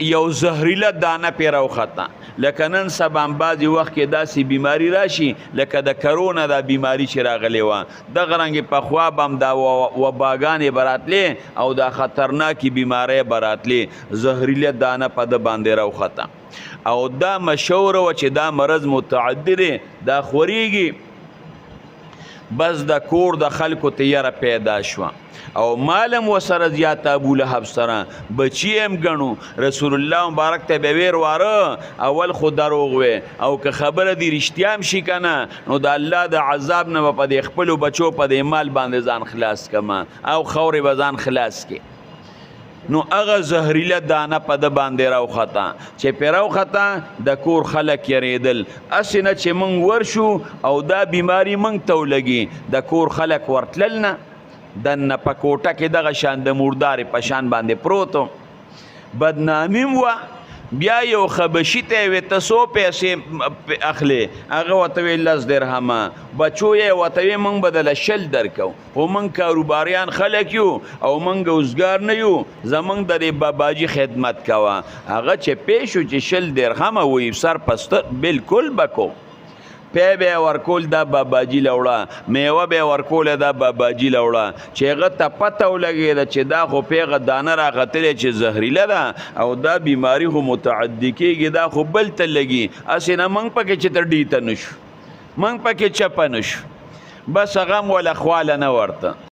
یو زهریله دانه پې راوخته لکه نن سبا بعضې وخت کې داسې بیماري راشي لکه د کرونا دا بیماري چې راغلې وه دغه رنګې پخوا به هم دا وباګانې به راتلې او دا خطرناکې بیمارۍ به راتلې زهریله دانه په ده باندې راوخته او دا مشهوره وه چې دا مرض متعدي دی دا خورېږي بس د کور د خلکو ته یره پیدا شوه او مالم وسره زیات ابو لهب سره بچی هم ګڼو رسول الله مبارک ته به ویر واره اول خو دروغ وی او که خبره دی رښتیا هم شي کنه نو د الله د عذاب نه به په دې خپلو بچو په دې مال باندې ځان خلاص کما او خورې به ځان خلاص کې نو هغه زهریله دانه په ده باندې راوخته چې پې راوخته د کور خلک یریدل هسې نه چې موږ ورشو او دا بیماري موږ ته ولګي د کور خلک ورتلل نه دنه په کوټه کې دغه شان د مردارې په شان باندې پروت و بدنامي م وه بیا یو خبشي ته یې وې ته څو پیسې اخلې هغه ورته ویې 10 درهمه بچو یې ورته ویې موږ به دله 20 درکو خو موږ کاروباریان خلک یو او موږ اوزګار نه یو زموږ د دې باباجي خدمت کوه هغه چې پې شو چې 20 درهمه وایي سر پسته بلکل به کوم پی به ورکول دا باباجي لوړه میوه به ورکوله دا باباجي لوړه چې هغه ته پته ولګېده چې دا خو پیغه دانه راغتلی چې زهریله ده او دا بیماري خو متعدي کېږي دا خو بل ته لګي هسې نه موږ پکې چې تر ډي ته نه شو موږ پکې چپه نه شو بس هغه هم وله خواله نه ورته